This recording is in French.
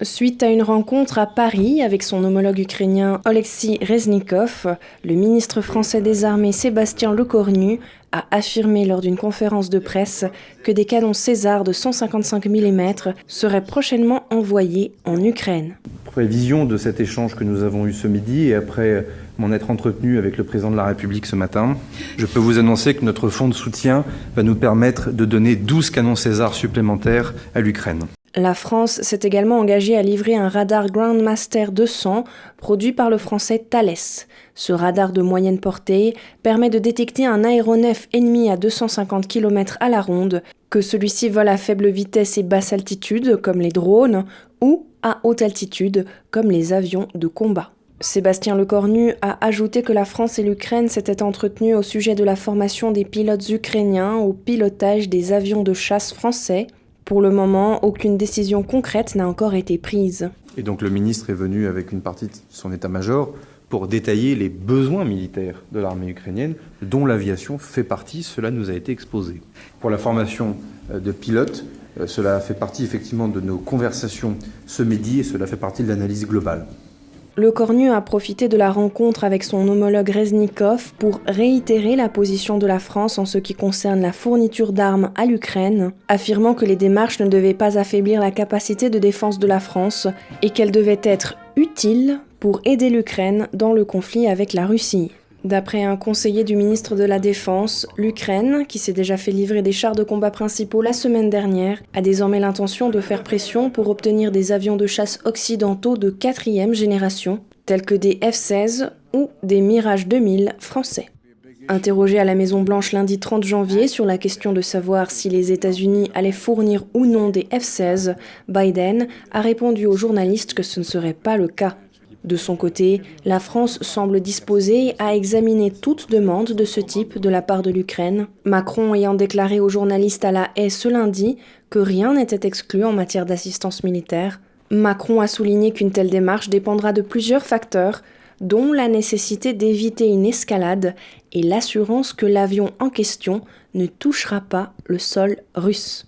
Suite à une rencontre à Paris avec son homologue ukrainien Oleksiy Reznikov, le ministre français des Armées Sébastien Lecornu a affirmé lors d'une conférence de presse que des canons César de 155 mm seraient prochainement envoyés en Ukraine. Prévision de cet échange que nous avons eu ce midi et après m'en être entretenu avec le président de la République ce matin, je peux vous annoncer que notre fonds de soutien va nous permettre de donner 12 canons César supplémentaires à l'Ukraine. La France s'est également engagée à livrer un radar Groundmaster 200 produit par le français Thales. Ce radar de moyenne portée permet de détecter un aéronef ennemi à 250 km à la ronde, que celui-ci vole à faible vitesse et basse altitude comme les drones ou à haute altitude comme les avions de combat. Sébastien Lecornu a ajouté que la France et l'Ukraine s'étaient entretenues au sujet de la formation des pilotes ukrainiens au pilotage des avions de chasse français. Pour le moment, aucune décision concrète n'a encore été prise. Et donc le ministre est venu avec une partie de son état-major pour détailler les besoins militaires de l'armée ukrainienne, dont l'aviation fait partie, cela nous a été exposé. Pour la formation de pilotes, cela fait partie effectivement de nos conversations ce midi et cela fait partie de l'analyse globale. Lecornu a profité de la rencontre avec son homologue Reznikov pour réitérer la position de la France en ce qui concerne la fourniture d'armes à l'Ukraine, affirmant que les démarches ne devaient pas affaiblir la capacité de défense de la France et qu'elles devaient être utiles pour aider l'Ukraine dans le conflit avec la Russie. D'après un conseiller du ministre de la Défense, l'Ukraine, qui s'est déjà fait livrer des chars de combat principaux la semaine dernière, a désormais l'intention de faire pression pour obtenir des avions de chasse occidentaux de 4e génération, tels que des F-16 ou des Mirage 2000 français. Interrogé à la Maison-Blanche lundi 30 janvier sur la question de savoir si les États-Unis allaient fournir ou non des F-16, Biden a répondu aux journalistes que ce ne serait pas le cas. De son côté, la France semble disposée à examiner toute demande de ce type de la part de l'Ukraine, Macron ayant déclaré aux journalistes à La Haye ce lundi que rien n'était exclu en matière d'assistance militaire. Macron a souligné qu'une telle démarche dépendra de plusieurs facteurs, dont la nécessité d'éviter une escalade et l'assurance que l'avion en question ne touchera pas le sol russe.